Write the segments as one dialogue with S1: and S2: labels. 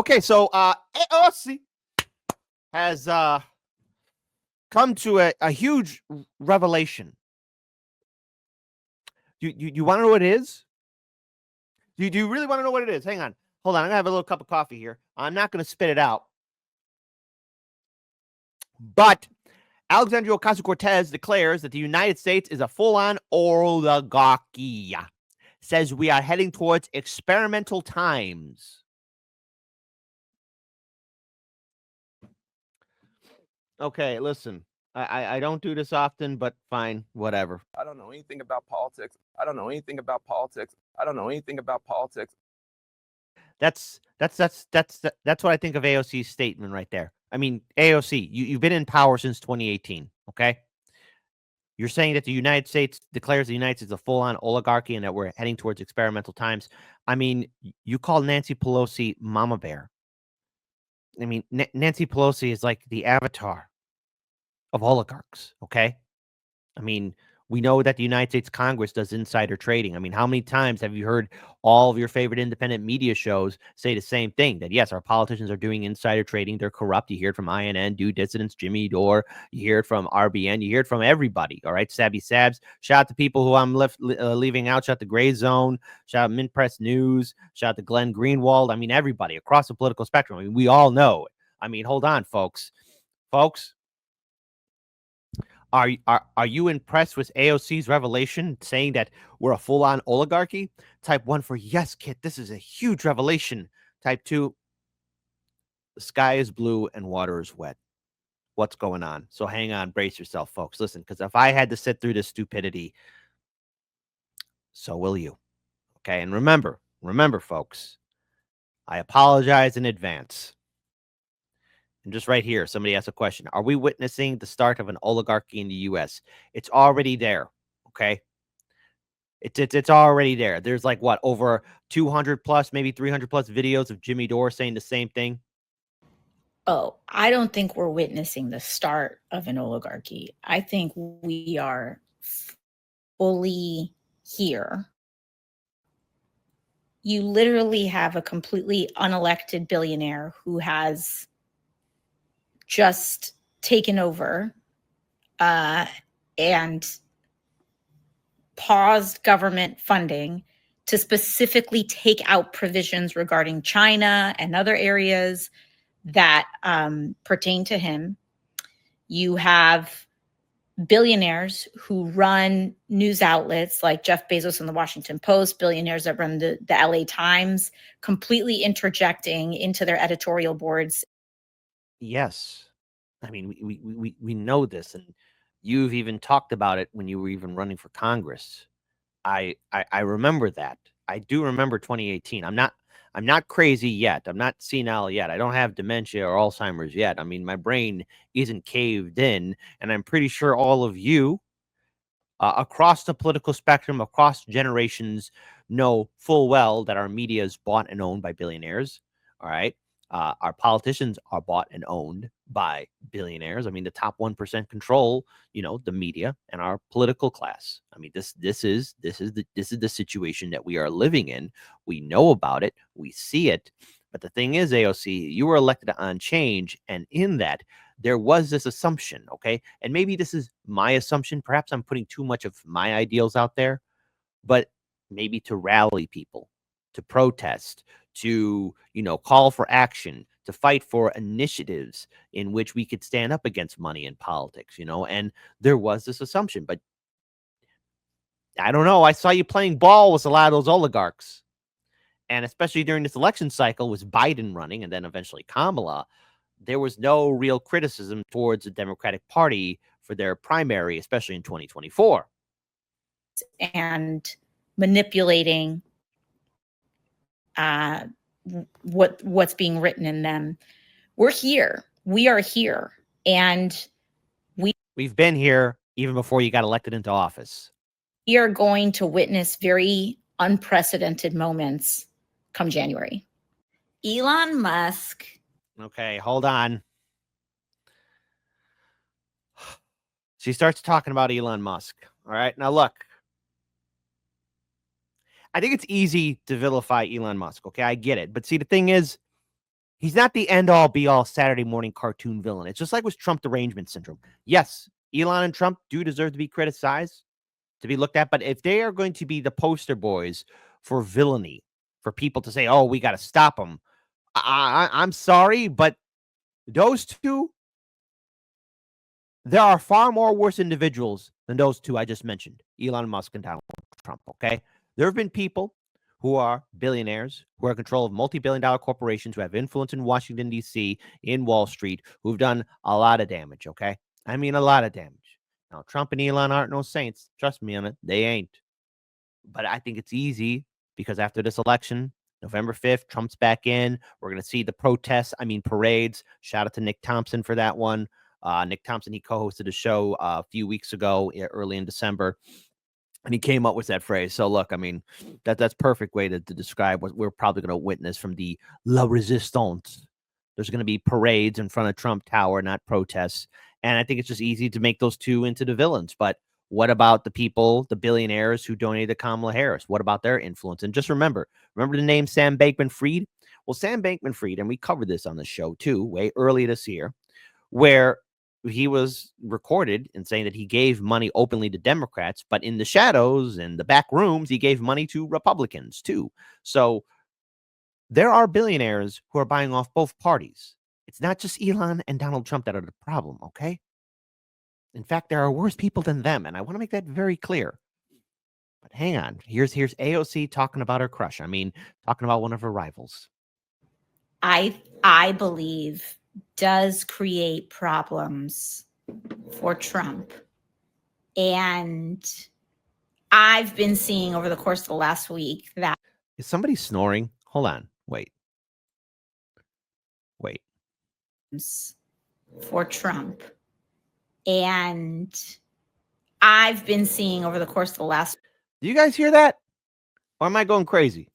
S1: Okay, so AOC has come to a huge revelation. You want to know what it is? Do you really want to know what it is? Hang on. Hold on. I'm going to have a little cup of coffee here. I'm not going to spit it out. But Alexandria Ocasio-Cortez declares that the United States is a full-on oligarchy. Says we are heading towards experimental times. Okay, listen. I don't do this often, but fine, whatever.
S2: I don't know anything about politics. I don't know anything about politics. I don't know anything about politics.
S1: That's what I think of AOC's statement right there. I mean, AOC, you've been in power since 2018, okay? You're saying that the United States declares the United States is a full-on oligarchy and that we're heading towards experimental times. I mean, you call Nancy Pelosi Mama Bear. I mean, Nancy Pelosi is like the avatar of oligarchs, okay? I mean, we know that the United States Congress does insider trading. I mean, how many times have you heard all of your favorite independent media shows say the same thing, that yes, our politicians are doing insider trading, they're corrupt? You hear it from INN, Due Dissidents, Jimmy Dore, you hear it from RBN, you hear it from everybody, all right? Sabby Sabs, shout out to people who I'm leaving out, shout out to Gray Zone, shout out Mint Press News, shout out to Glenn Greenwald. I mean, everybody across the political spectrum. I mean, we all know it. I mean, hold on, folks. Are you impressed with AOC's revelation saying that we're a full-on oligarchy? Type 1 for yes, Kit. This is a huge revelation. Type 2, the sky is blue and water is wet. What's going on? So hang on, brace yourself, folks. Listen, because if I had to sit through this stupidity, so will you. Okay, and remember, folks, I apologize in advance. And just right here, somebody asked a question. Are we witnessing the start of an oligarchy in the U.S.? It's already there, okay? It's already there. There's like, what, over 200 plus, maybe 300 plus videos of Jimmy Dore saying the same thing?
S3: Oh, I don't think we're witnessing the start of an oligarchy. I think we are fully here. You literally have a completely unelected billionaire who has just taken over and paused government funding to specifically take out provisions regarding China and other areas that pertain to him. You have billionaires who run news outlets like Jeff Bezos and the Washington Post, billionaires that run the LA Times, completely interjecting into their editorial boards.
S1: Yes. I mean, we know this, and you've even talked about it when you were even running for Congress. I remember that. I do remember 2018. I'm not crazy yet. I'm not senile yet. I don't have dementia or Alzheimer's yet. I mean, my brain isn't caved in, and I'm pretty sure all of you across the political spectrum, across generations, know full well that our media is bought and owned by billionaires. All right. Our politicians are bought and owned by billionaires. I mean, the top 1% control, the media and our political class. I mean, this is the situation that we are living in. We know about it. We see it. But the thing is, AOC, you were elected on change, and in that, there was this assumption, okay? And maybe this is my assumption. Perhaps I'm putting too much of my ideals out there, but maybe to rally people, to protest, to, call for action, to fight for initiatives in which we could stand up against money in politics, and there was this assumption. But I don't know. I saw you playing ball with a lot of those oligarchs. And especially during this election cycle with Biden running and then eventually Kamala, there was no real criticism towards the Democratic Party for their primary, especially in 2024.
S3: And manipulating what's being written in them. We're here. We are here. And
S1: we've been here even before you got elected into office.
S3: We are going to witness very unprecedented moments come January. Elon Musk.
S1: Okay, hold on. She starts talking about Elon Musk. All right. Now, look, I think it's easy to vilify Elon Musk. Okay, I get it. But see, the thing is, He's not the end-all, be-all Saturday morning cartoon villain. It's just like with Trump derangement syndrome. Yes, Elon and Trump do deserve to be criticized, to be looked at, but if they are going to be the poster boys for villainy, for people to say, oh, we got to stop them, I'm sorry, but those two, there are far more worse individuals than those two I just mentioned, Elon Musk and Donald Trump, okay? There have been people who are billionaires, who are in control of multi-billion-dollar corporations, who have influence in Washington, D.C., in Wall Street, who've done a lot of damage, okay? I mean, a lot of damage. Now, Trump and Elon aren't no saints. Trust me on it. They ain't. But I think it's easy because after this election, November 5th, Trump's back in. We're going to see the protests, parades. Shout out to Nick Thompson for that one. Nick Thompson, he co-hosted a show a few weeks ago, early in December, and he came up with that phrase. So look, that's perfect way to describe what we're probably going to witness from the La Resistance. There's going to be parades in front of Trump Tower, not protests. And I think it's just easy to make those two into the villains. But what about the people, the billionaires who donated to Kamala Harris? What about their influence? And just remember the name Sam Bankman-Fried? Well, Sam Bankman-Fried, and we covered this on the show too, way early this year, where he was recorded in saying that he gave money openly to Democrats, but in the shadows and the back rooms, he gave money to Republicans too. So there are billionaires who are buying off both parties. It's not just Elon and Donald Trump that are the problem, okay? In fact, there are worse people than them, and I want to make that very clear. But hang on. Here's AOC talking about her crush. Talking about one of her rivals.
S3: I believe does create problems for Trump. And I've been seeing over the course of the last week that...
S1: Is somebody snoring? Hold on. Wait.
S3: For Trump. And I've been seeing over the course of the last...
S1: Do you guys hear that? Or am I going crazy?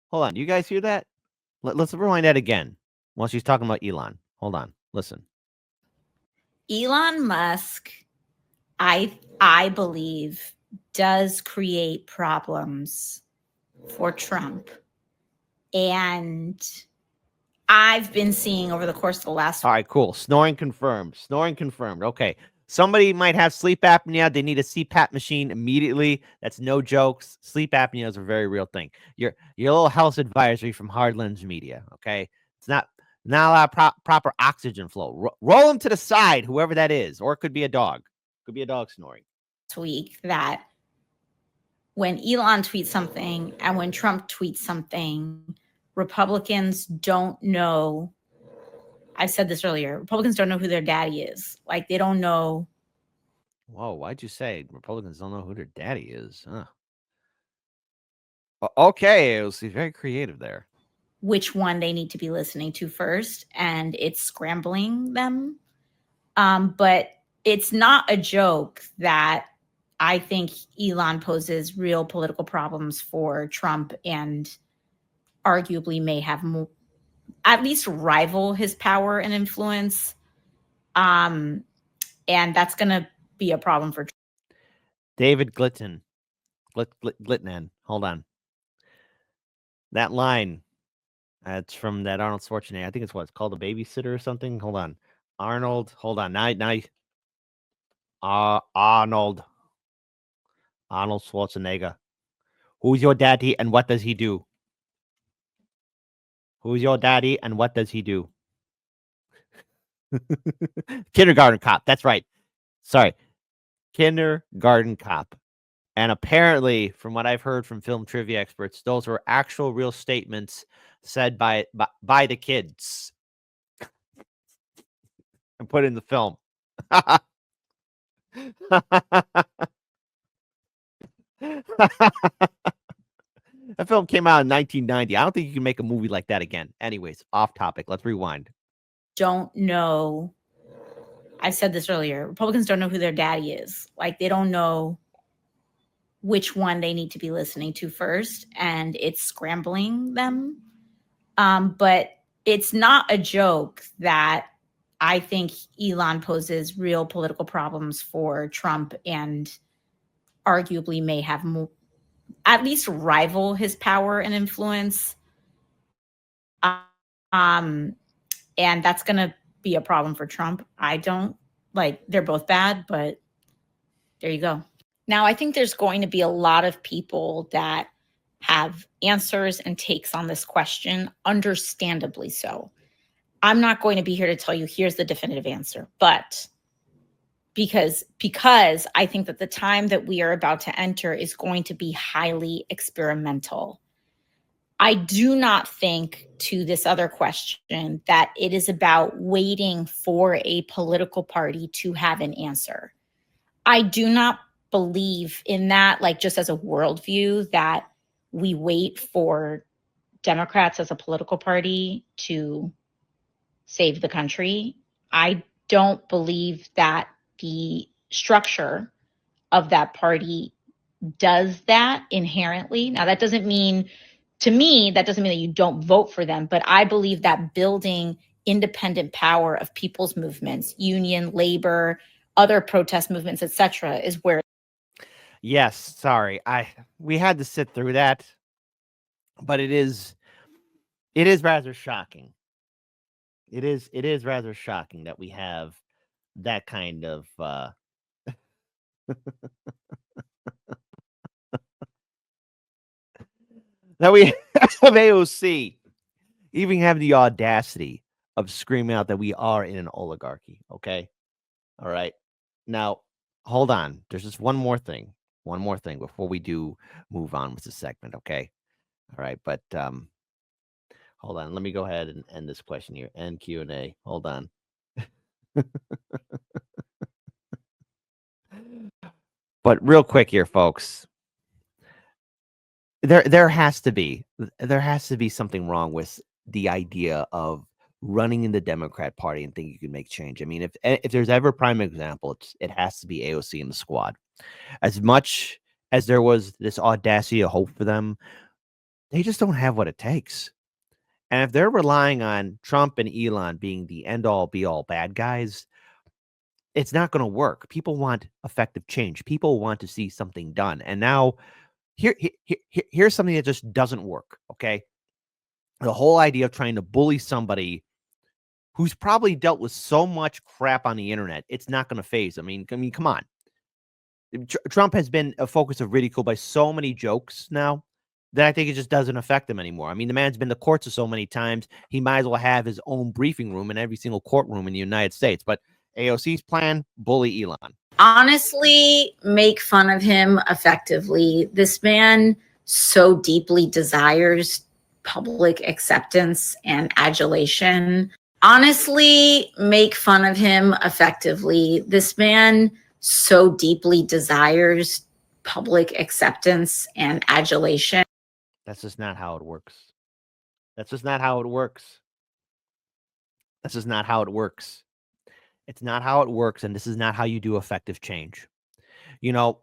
S1: Hold on. Do you guys hear that? Let's rewind that again while she's talking about Elon. Hold on. Listen.
S3: Elon Musk, I believe, does create problems for Trump. And I've been seeing over the course of the last...
S1: All right, cool. Snoring confirmed. Okay. Somebody might have sleep apnea. They need a CPAP machine immediately. That's no jokes. Sleep apnea is a very real thing. Your little health advisory from Hard Lens Media, okay? It's not a lot of proper oxygen flow. Roll them to the side, whoever that is. Or it could be a dog. Could be a dog snoring.
S3: Week that when Elon tweets something and when Trump tweets something, Republicans don't know. I've said this earlier. Republicans don't know who their daddy is. Like, they don't know.
S1: Whoa, why'd you say Republicans don't know who their daddy is? Huh. Okay, it was very creative there.
S3: Which one they need to be listening to first, and it's scrambling them. But it's not a joke that I think Elon poses real political problems for Trump and arguably may have at least rival his power and influence. And that's going to be a problem for
S1: David Glitnan. Hold on. That line, it's from that Arnold Schwarzenegger. I think it's called The Babysitter or something. Hold on. Arnold. Hold on. Arnold Schwarzenegger. Who's your daddy and what does he do? Who's your daddy and what does he do? Kindergarten Cop. That's right. Sorry. Kindergarten Cop. And apparently, from what I've heard from film trivia experts, those were actual real statements said by the kids and put in the film. That film came out in 1990. I don't think you can make a movie like that again. Anyways, off topic. Let's rewind.
S3: Don't know. I've said this earlier. Republicans don't know who their daddy is. Like, they don't know which one they need to be listening to first, and it's scrambling them. But it's not a joke that I think Elon poses real political problems for Trump and arguably may have at least rival his power and influence. And that's going to be a problem for Trump. I don't like, they're both bad, but there you go. Now, I think there's going to be a lot of people that have answers and takes on this question, understandably so. I'm not going to be here to tell you here's the definitive answer, but because I think that the time that we are about to enter is going to be highly experimental. I do not think, to this other question, that it is about waiting for a political party to have an answer. I do not believe in that, like just as a worldview, that we wait for Democrats as a political party to save the country. I don't believe that the structure of that party does that inherently. Now, that doesn't mean, to me, that doesn't mean that you don't vote for them, but I believe that building independent power of people's movements, union, labor, other protest movements, etc., is where.
S1: Yes, sorry. We had to sit through that, but it is rather shocking. It is rather shocking that we have that kind of that we have AOC even have the audacity of screaming out that we are in an oligarchy. Okay. All right. Now, hold on. There's just one more thing before we do move on with the segment. Okay. All right. But hold on. Let me go ahead and end this question here. End Q&A. Hold on. But real quick here, folks. There has to be something wrong with the idea of running in the Democrat Party and think you can make change. I mean, if there's ever a prime example, it has to be AOC and the squad. As much as there was this audacity of hope for them, they just don't have what it takes. And if they're relying on Trump and Elon being the end-all be-all bad guys, it's not going to work. People want effective change. People want to see something done. And now here's something that just doesn't work, okay? The whole idea of trying to bully somebody who's probably dealt with so much crap on the internet, it's not going to phase. I mean, come on. Trump has been a focus of ridicule by so many jokes now that I think it just doesn't affect him anymore. I mean, the man's been to courts so many times, he might as well have his own briefing room in every single courtroom in the United States. But AOC's plan, bully Elon.
S3: Honestly, make fun of him effectively. This man so deeply desires public acceptance and adulation. Honestly, make fun of him effectively. This man so deeply desires public acceptance and adulation.
S1: That's just not how it works. That's just not how it works. That's just not how it works. It's not how it works, and this is not how you do effective change. You know,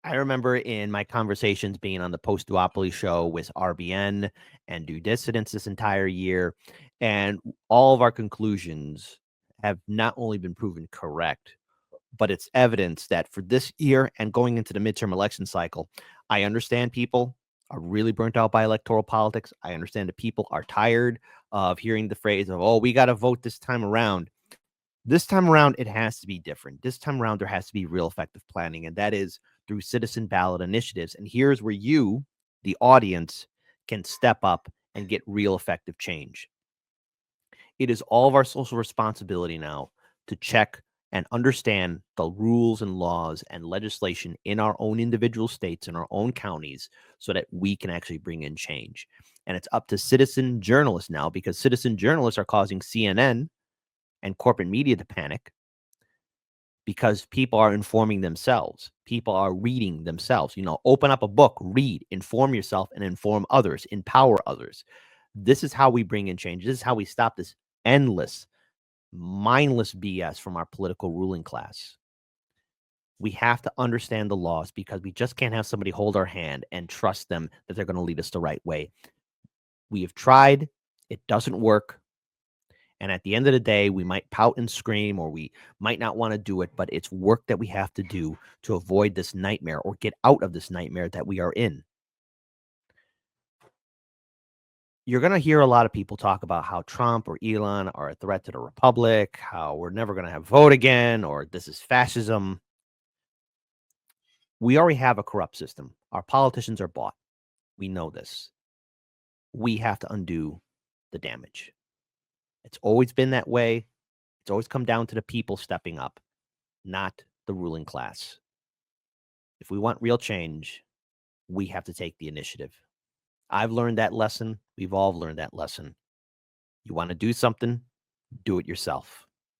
S1: I remember in my conversations being on the post-duopoly show with RBN and Due Dissidents this entire year, and all of our conclusions have not only been proven correct, but it's evidence that for this year and going into the midterm election cycle, I understand people are really burnt out by electoral politics. I understand that people are tired of hearing the phrase of, oh, we got to vote this time around. This time around, it has to be different. This time around, there has to be real effective planning, and that is through citizen ballot initiatives. And here's where you, the audience, can step up and get real effective change. It is all of our social responsibility now to check and understand the rules and laws and legislation in our own individual states and our own counties so that we can actually bring in change. And it's up to citizen journalists now, because citizen journalists are causing CNN and corporate media to panic because people are informing themselves. People are reading themselves. You know, open up a book, read, inform yourself, and inform others, empower others. This is how we bring in change. This is how we stop this endless, mindless BS from our political ruling class. We have to understand the laws, because we just can't have somebody hold our hand and trust them that they're going to lead us the right way. We have tried. It doesn't work. And at the end of the day, we might pout and scream, or we might not want to do it, but it's work that we have to do to avoid this nightmare or get out of this nightmare that we are in. you're going to hear a lot of people talk about how Trump or Elon are a threat to the republic, how we're never going to have a vote again, or this is fascism. We already have a corrupt system. Our politicians are bought. We know this. We have to undo the damage. It's always been that way. It's always come down to the people stepping up, not the ruling class. If we want real change, we have to take the initiative. I've learned that lesson. We've all learned that lesson. You want to do something, do it yourself.